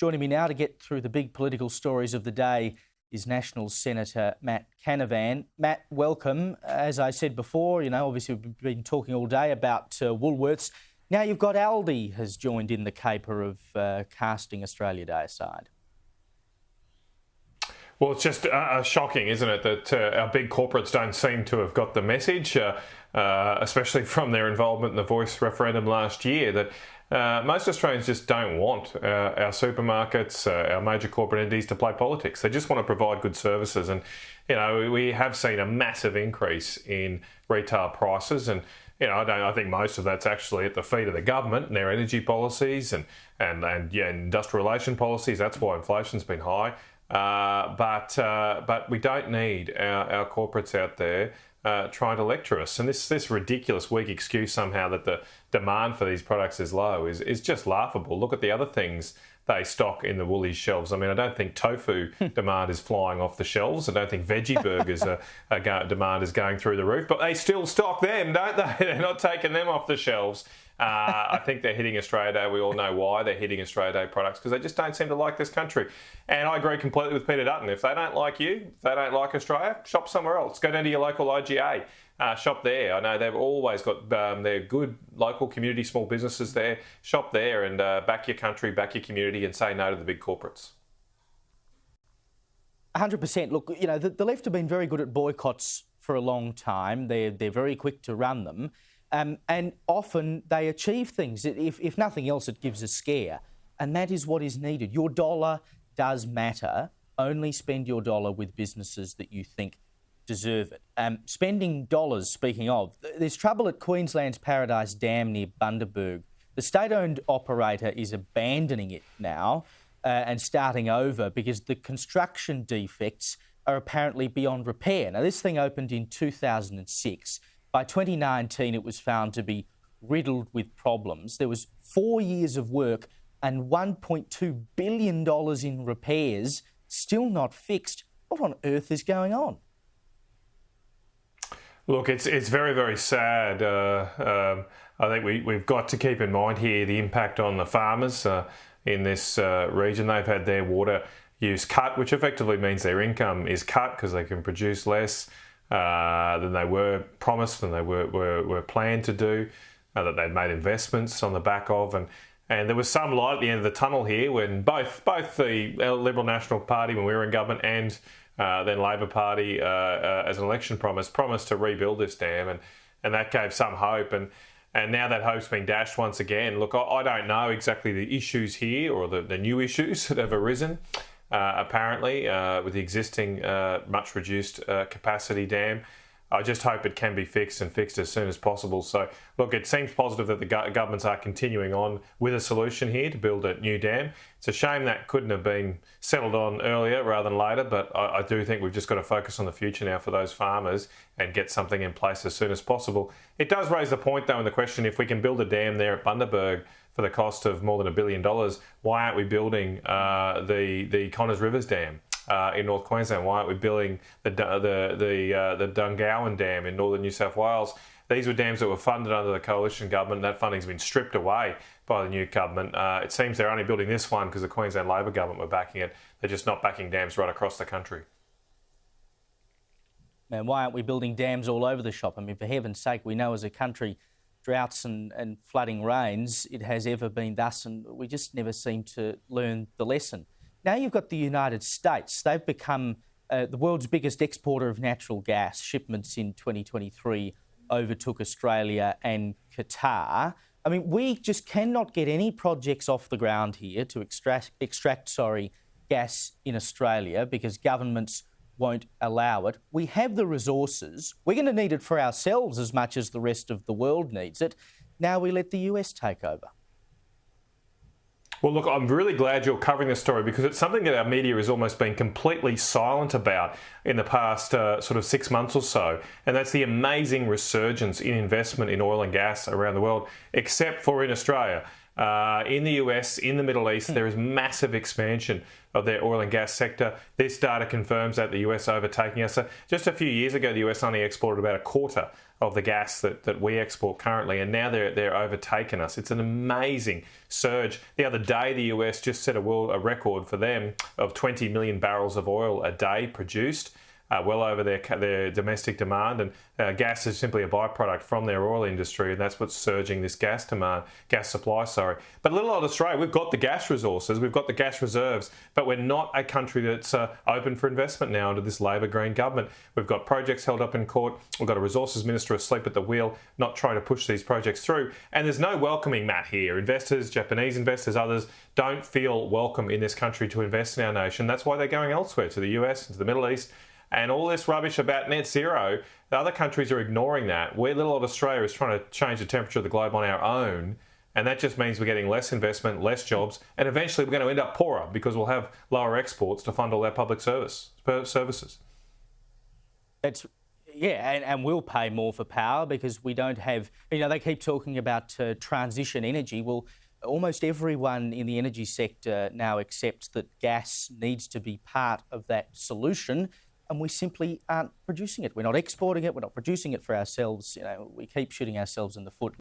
Joining me now to get through the big political stories of the day is National Senator Matt Canavan. Matt, welcome. As I said before, obviously we've been talking all day about Woolworths. Now you've got Aldi has joined in the caper of casting Australia Day aside. Well, it's just shocking, isn't it, that our big corporates don't seem to have got the message, especially from their involvement in the Voice referendum last year, that most Australians just don't want our supermarkets, our major corporate entities to play politics. They just want to provide good services. And, we have seen a massive increase in retail prices. And, I think most of that's actually at the feet of the government and their energy policies and industrial relation policies. That's why inflation's been high. But we don't need our corporates out there trying to lecture us. And this ridiculous weak excuse somehow that the demand for these products is low is just laughable. Look at the other things they stock in the Woolies shelves. I mean, I don't think tofu demand is flying off the shelves. I don't think veggie burgers demand is going through the roof. But they still stock them, don't they? They're not taking them off the shelves. I think they're hitting Australia Day. We all know why they're hitting Australia Day products, because they just don't seem to like this country. And I agree completely with Peter Dutton. If they don't like you, if they don't like Australia, shop somewhere else. Go down to your local IGA. Shop there. I know they've always got their good local community small businesses there. Shop there and back your country, back your community, and say no to the big corporates. 100%. Look, the left have been very good at boycotts for a long time. They're very quick to run them. And often they achieve things. If nothing else, it gives a scare. And that is what is needed. Your dollar does matter. Only spend your dollar with businesses that you think deserve it. Spending dollars, speaking of, there's trouble at Queensland's Paradise Dam near Bundaberg. The state-owned operator is abandoning it now and starting over because the construction defects are apparently beyond repair. Now, this thing opened in 2006. By 2019, it was found to be riddled with problems. There was 4 years of work and $1.2 billion in repairs still not fixed. What on earth is going on? Look, it's very, very sad. I think we've got to keep in mind here the impact on the farmers in this region. They've had their water use cut, which effectively means their income is cut because they can produce less than they were promised and they were planned to do, that they'd made investments on the back of. And there was some light at the end of the tunnel here when both the Liberal National Party, when we were in government, and then Labor Party, as an election promised to rebuild this dam, and that gave some hope. And now that hope's been dashed once again. Look, I don't know exactly the issues here or the new issues that have arisen, apparently, with the existing much reduced capacity dam. I just hope it can be fixed and fixed as soon as possible. So, look, it seems positive that the governments are continuing on with a solution here to build a new dam. It's a shame that couldn't have been settled on earlier rather than later, but I do think we've just got to focus on the future now for those farmers and get something in place as soon as possible. It does raise the point, though, in the question, if we can build a dam there at Bundaberg for the cost of more than $1 billion, why aren't we building the Connors Rivers Dam in North Queensland? Why aren't we building the Dungowan Dam in northern New South Wales? These were dams that were funded under the coalition government. That funding's been stripped away by the new government. It seems they're only building this one because the Queensland Labor government were backing it. They're just not backing dams right across the country. Man, why aren't we building dams all over the shop? I mean, for heaven's sake, we know as a country, droughts and flooding rains, it has ever been thus, and we just never seem to learn the lesson. Now you've got the United States. They've become the world's biggest exporter of natural gas. Shipments in 2023 overtook Australia and Qatar. I mean, we just cannot get any projects off the ground here to extract gas in Australia because governments won't allow it. We have the resources. We're going to need it for ourselves as much as the rest of the world needs it. Now we let the US take over. Well, look, I'm really glad you're covering this story because it's something that our media has almost been completely silent about in the past sort of 6 months or so. And that's the amazing resurgence in investment in oil and gas around the world, except for in Australia. In the US, in the Middle East, there is massive expansion of their oil and gas sector. This data confirms that the US overtaking us. So just a few years ago, the US only exported about a quarter of the gas that we export currently, and now they're overtaking us. It's an amazing surge. The other day, the US just set a record for them of 20 million barrels of oil a day produced. Well over their domestic demand, and gas is simply a byproduct from their oil industry, and that's what's surging this gas supply. But little old Australia, we've got the gas resources, we've got the gas reserves, but we're not a country that's open for investment now under this Labor Green government. We've got projects held up in court, we've got a resources minister asleep at the wheel, not trying to push these projects through, and there's no welcoming mat here. Investors, Japanese investors, others, don't feel welcome in this country to invest in our nation. That's why they're going elsewhere, to the US, to the Middle East. And all this rubbish about net zero, the other countries are ignoring that. We're little old Australia is trying to change the temperature of the globe on our own. And that just means we're getting less investment, less jobs, and eventually we're going to end up poorer because we'll have lower exports to fund all our public services. And we'll pay more for power because we don't have, they keep talking about transition energy. Well, almost everyone in the energy sector now accepts that gas needs to be part of that solution. And we simply aren't producing it. We're not exporting it. We're not producing it for ourselves. We keep shooting ourselves in the foot.